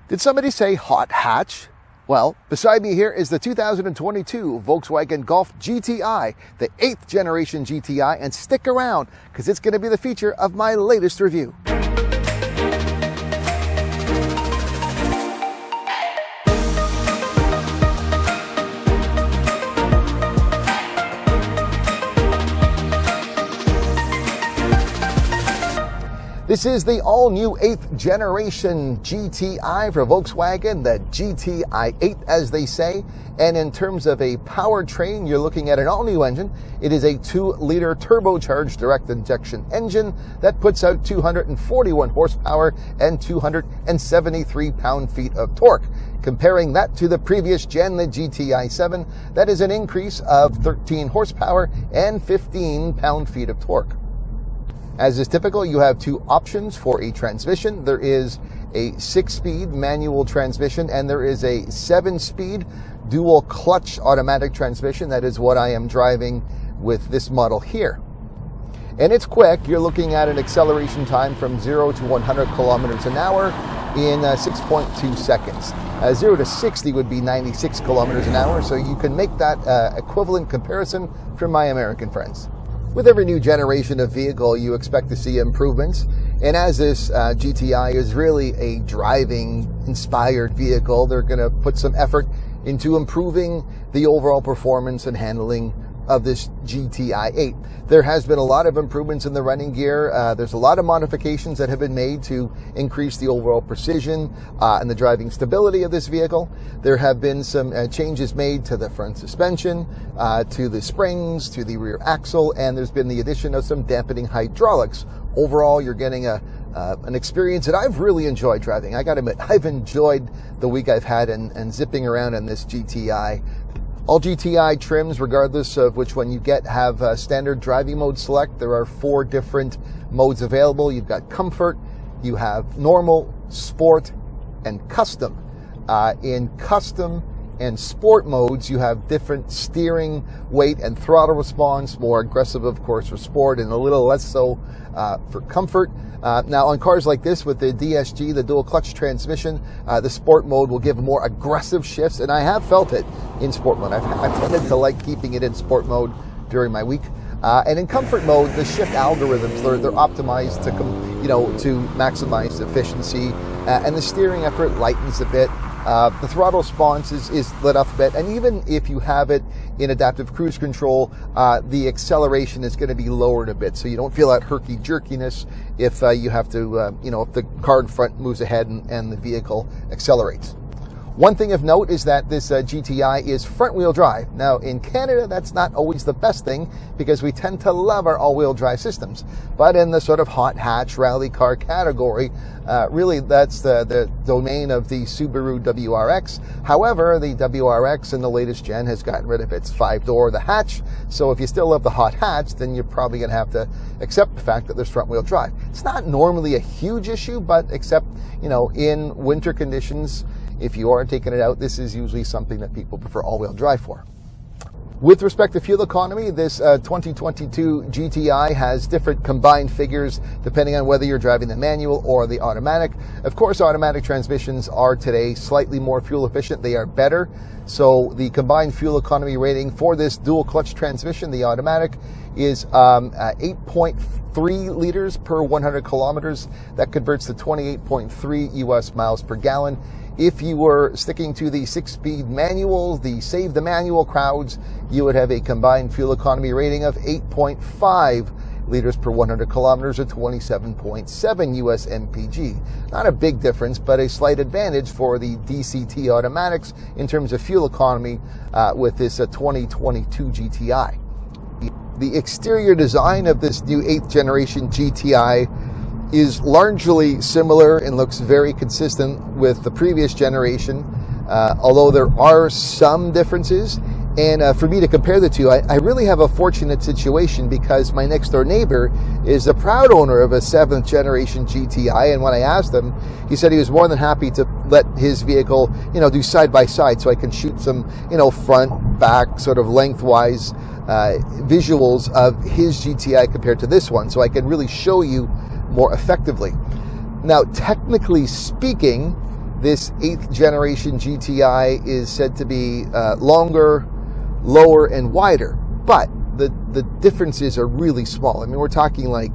Did somebody say hot hatch? Well, beside me here is the 2022 Volkswagen Golf GTI, the 8th generation GTI, and stick around because it's going to be the feature of my latest review. This is the all-new 8th generation GTI for Volkswagen, the GTI 8 as they say. And in terms of a powertrain, you're looking at an all-new engine. It is a 2-liter turbocharged direct injection engine that puts out 241 horsepower and 273 pound-feet of torque. Comparing that to the previous gen, the GTI 7, that is an increase of 13 horsepower and 15 pound-feet of torque. As is typical, you have two options for a transmission. There is a 6-speed manual transmission and there is a 7-speed dual clutch automatic transmission. That is what I am driving with this model here. And it's quick. You're looking at an acceleration time from 0 to 100 kilometers an hour in 6.2 seconds. 0 to 60 would be 96 kilometers an hour, so you can make that equivalent comparison for my American friends. With every new generation of vehicle, you expect to see improvements. And as this GTI is really a driving-inspired vehicle, they're going to put some effort into improving the overall performance and handling of this GTI 8. There has been a lot of improvements in the running gear. There's a lot of modifications that have been made to increase the overall precision and the driving stability of this vehicle. There have been some changes made to the front suspension, to the springs, to the rear axle, and there's been the addition of some dampening hydraulics. Overall, you're getting an experience that I've really enjoyed driving. I got to admit, I've enjoyed the week I've had and zipping around in this GTI. All GTI trims, regardless of which one you get, have standard driving mode select. There are 4 different modes available. You've got comfort, you have normal, sport, and custom. In custom and sport modes, you have different steering weight and throttle response, more aggressive, of course, for sport and a little less so for comfort. Now, on cars like this with the DSG, the dual clutch transmission, the sport mode will give more aggressive shifts, and I have felt it in sport mode. I've tended to like keeping it in sport mode during my week. And in comfort mode, the shift algorithms, they're optimized to maximize efficiency, and the steering effort lightens a bit. The throttle response is let up a bit, and even if you have it in adaptive cruise control, the acceleration is going to be lowered a bit, so you don't feel that herky-jerkiness if you have to, if the car in front moves ahead and the vehicle accelerates. One thing of note is that this GTI is front-wheel drive. Now, in Canada, that's not always the best thing because we tend to love our all-wheel drive systems. But in the sort of hot hatch rally car category, really that's the domain of the Subaru WRX. However, the WRX in the latest gen has gotten rid of its 5-door, the hatch. So if you still love the hot hatch, then you're probably going to have to accept the fact that there's front-wheel drive. It's not normally a huge issue, but except, in winter conditions, if you are taking it out, this is usually something that people prefer all-wheel drive for. With respect to fuel economy, this 2022 GTI has different combined figures depending on whether you're driving the manual or the automatic. Of course, automatic transmissions are today slightly more fuel efficient. They are better. So the combined fuel economy rating for this dual clutch transmission, the automatic, is 8.3 liters per 100 kilometers. That converts to 28.3 US miles per gallon. If you were sticking to the 6-speed manual, the Save the Manual crowds, you would have a combined fuel economy rating of 8.5 liters per 100 kilometers or 27.7 US MPG. Not a big difference, but a slight advantage for the DCT automatics in terms of fuel economy with this 2022 GTI. The exterior design of this new 8th generation GTI is largely similar and looks very consistent with the previous generation, although there are some differences. And for me to compare the two, I really have a fortunate situation because my next door neighbor is a proud owner of a 7th generation GTI. And when I asked him, he said he was more than happy to let his vehicle, do side by side so I can shoot some, front, back, sort of lengthwise visuals of his GTI compared to this one. So I can really show you more effectively. Now, technically speaking, This 8th generation GTI is said to be longer, lower, and wider, but the differences are really small. I mean, we're talking like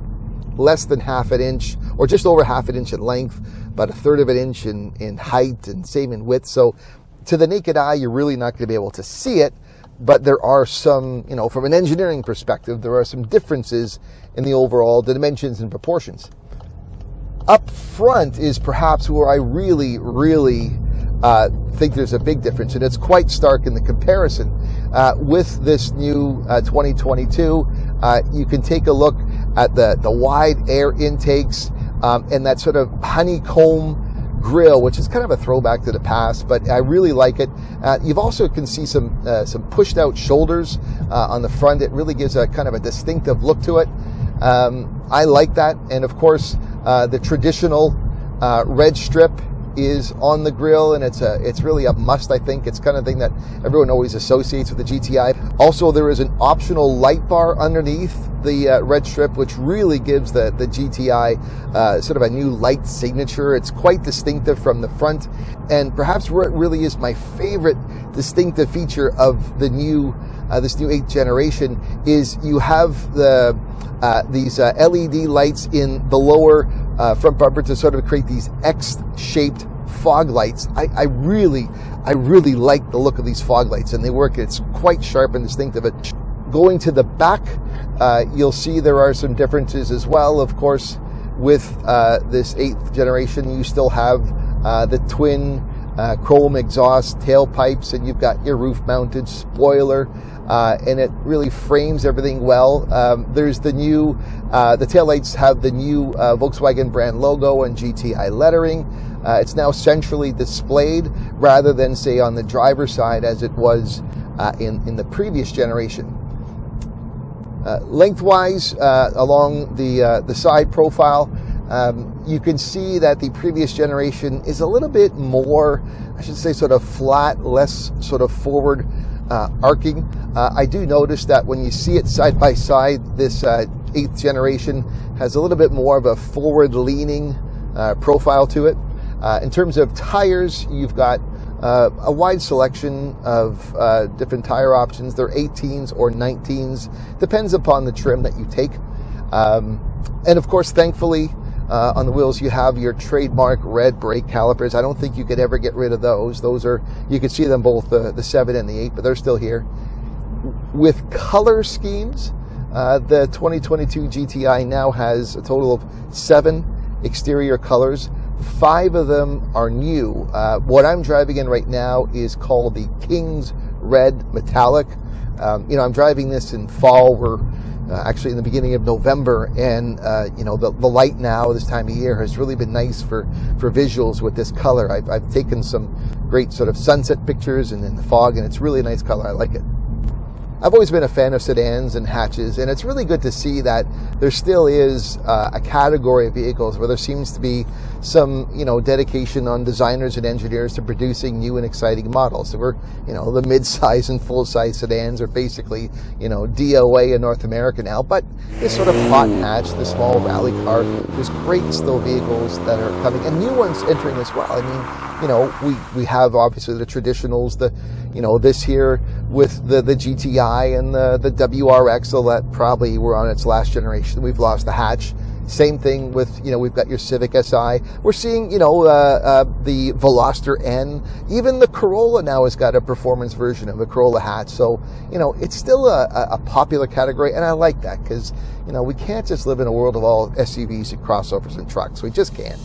less than half an inch, or just over half an inch in length, about a third of an inch in height, and same in width. So to the naked eye, you're really not going to be able to see it, but there are some, from an engineering perspective, there are some differences in the overall dimensions and proportions. Up front is perhaps where I really think there's a big difference, and it's quite stark in the comparison. With this new 2022, you can take a look at the wide air intakes and that sort of honeycomb grille, which is kind of a throwback to the past, but I really like it. You've also can see some pushed out shoulders on the front. It really gives a kind of a distinctive look to it. I like that, and of course the traditional red strip is on the grille, and it's really a must. I think it's kind of thing that everyone always associates with the GTI. Also, there is an optional light bar underneath the red strip, which really gives the GTI sort of a new light signature. It's quite distinctive from the front, and perhaps where it really is my favorite distinctive feature of the new this new 8th generation is you have these LED lights in the lower front bumper to sort of create these X-shaped fog lights. I really like the look of these fog lights, and they work. It's quite sharp and distinctive. Going to the back, you'll see there are some differences as well. Of course, with this 8th generation, you still have the twin chrome exhaust tailpipes, and you've got your roof-mounted spoiler, and it really frames everything well. There's the new, the taillights have the new Volkswagen brand logo and GTI lettering. It's now centrally displayed rather than, say, on the driver's side as it was in the previous generation. Lengthwise, along the side profile, you can see that the previous generation is a little bit more, I should say, sort of flat, less sort of forward arcing. I do notice that when you see it side by side, this 8th generation has a little bit more of a forward-leaning profile to it. In terms of tires, you've got a wide selection of different tire options. They're 18s or 19s, depends upon the trim that you take. And of course, thankfully, on the wheels you have your trademark red brake calipers. I don't think you could ever get rid of those. Those are, you can see them both, the 7 and the 8, but they're still here. With color schemes, the 2022 GTI now has a total of 7 exterior colors. 5 of them are new. What I'm driving in right now is called the King's Red Metallic. I'm driving this in fall. We're actually in the beginning of November, and the light now this time of year has really been nice for visuals with this color. I've taken some great sort of sunset pictures and in the fog, and it's really a nice color. I like it. I've always been a fan of sedans and hatches, and it's really good to see that there still is a category of vehicles where there seems to be some, dedication on designers and engineers to producing new and exciting models. So we're, the mid-size and full-size sedans are basically, DOA in North America now, but this sort of hot hatch, the small rally car, there's great still vehicles that are coming, and new ones entering as well. I mean, we have obviously the traditionals, this here with the GTI and the WRX, that probably were on its last generation. We've lost the hatch. Same thing with, we've got your Civic Si. We're seeing, the Veloster N. Even the Corolla now has got a performance version of a Corolla hatch. So, it's still a popular category, and I like that because, we can't just live in a world of all SUVs and crossovers and trucks. We just can't.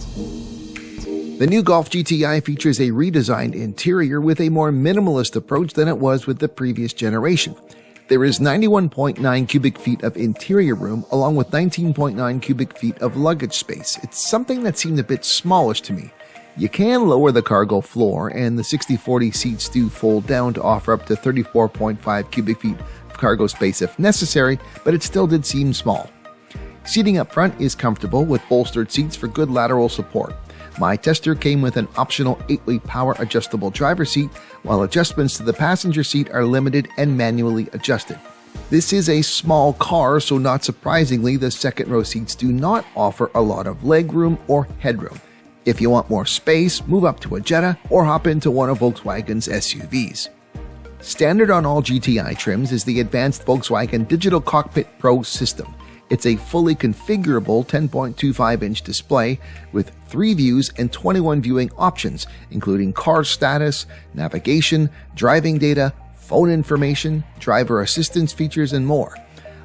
The new Golf GTI features a redesigned interior with a more minimalist approach than it was with the previous generation. There is 91.9 cubic feet of interior room along with 19.9 cubic feet of luggage space. It's something that seemed a bit smallish to me. You can lower the cargo floor, and the 60/40 seats do fold down to offer up to 34.5 cubic feet of cargo space if necessary, but it still did seem small. Seating up front is comfortable with bolstered seats for good lateral support. My tester came with an optional 8-way power adjustable driver's seat, while adjustments to the passenger seat are limited and manually adjusted. This is a small car, so not surprisingly, the second row seats do not offer a lot of legroom or headroom. If you want more space, move up to a Jetta or hop into one of Volkswagen's SUVs. Standard on all GTI trims is the advanced Volkswagen Digital Cockpit Pro system. It's a fully configurable 10.25-inch display with 3 views and 21 viewing options, including car status, navigation, driving data, phone information, driver assistance features, and more.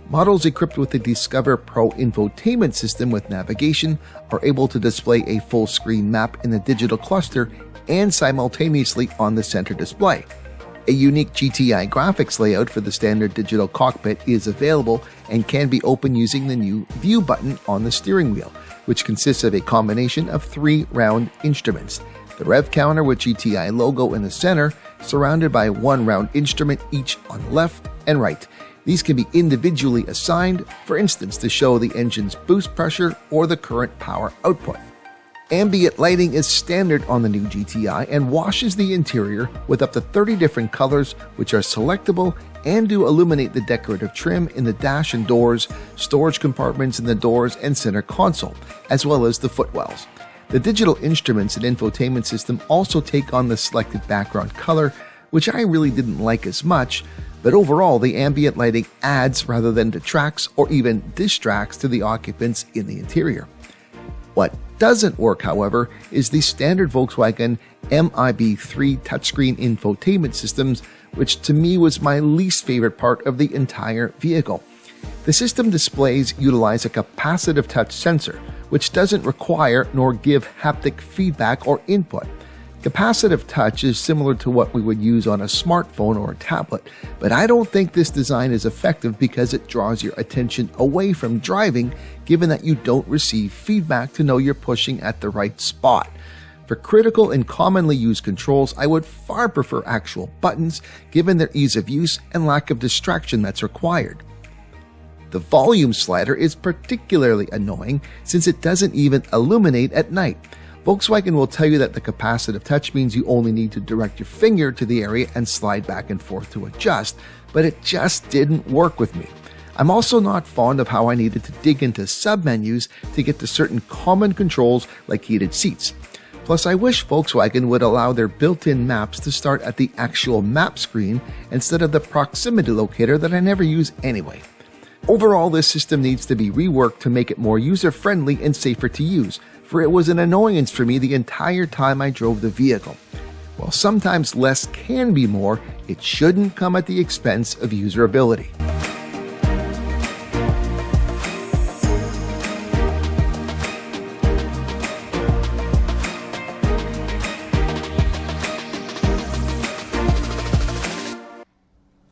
Models equipped with the Discover Pro infotainment system with navigation are able to display a full-screen map in the digital cluster and simultaneously on the center display. A unique GTI graphics layout for the standard digital cockpit is available and can be opened using the new View button on the steering wheel, which consists of a combination of 3 round instruments. The rev counter with GTI logo in the center, surrounded by 1 round instrument each on the left and right. These can be individually assigned, for instance, to show the engine's boost pressure or the current power output. Ambient lighting is standard on the new GTI and washes the interior with up to 30 different colors, which are selectable and do illuminate the decorative trim in the dash and doors, storage compartments in the doors and center console, as well as the footwells. The digital instruments and infotainment system also take on the selected background color, which I really didn't like as much, but overall the ambient lighting adds rather than detracts or even distracts to the occupants in the interior. What doesn't work, however, is the standard Volkswagen MIB3 touchscreen infotainment systems, which to me was my least favorite part of the entire vehicle. The system displays utilize a capacitive touch sensor, which doesn't require nor give haptic feedback or input. Capacitive touch is similar to what we would use on a smartphone or a tablet, but I don't think this design is effective because it draws your attention away from driving, given that you don't receive feedback to know you're pushing at the right spot. For critical and commonly used controls, I would far prefer actual buttons, given their ease of use and lack of distraction that's required. The volume slider is particularly annoying since it doesn't even illuminate at night. Volkswagen will tell you that the capacitive touch means you only need to direct your finger to the area and slide back and forth to adjust, but it just didn't work with me. I'm also not fond of how I needed to dig into submenus to get to certain common controls like heated seats. Plus, I wish Volkswagen would allow their built-in maps to start at the actual map screen instead of the proximity locator that I never use anyway. Overall, this system needs to be reworked to make it more user-friendly and safer to use, for it was an annoyance for me the entire time I drove the vehicle. While sometimes less can be more, it shouldn't come at the expense of usability.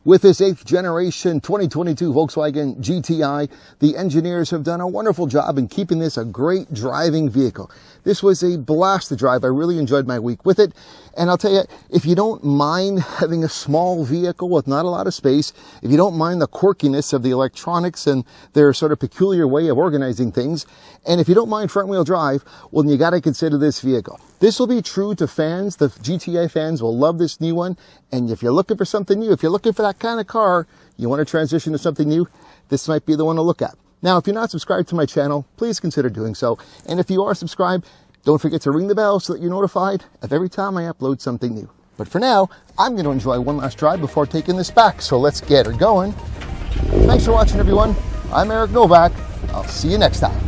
With this 8th generation 2022 Volkswagen GTI, the engineers have done a wonderful job in keeping this a great driving vehicle. This was a blast to drive. I really enjoyed my week with it. And I'll tell you, if you don't mind having a small vehicle with not a lot of space, if you don't mind the quirkiness of the electronics and their sort of peculiar way of organizing things, and if you don't mind front-wheel drive, well, then you got to consider this vehicle. This will be true to fans. The GTI fans will love this new one. And if you're looking for something new, if you're looking for that kind of car, you want to transition to something new, this might be the one to look at. Now, if you're not subscribed to my channel, please consider doing so. And if you are subscribed, don't forget to ring the bell so that you're notified of every time I upload something new. But for now, I'm going to enjoy one last drive before taking this back. So let's get her going. Thanks for watching, everyone. I'm Novak. I'll see you next time.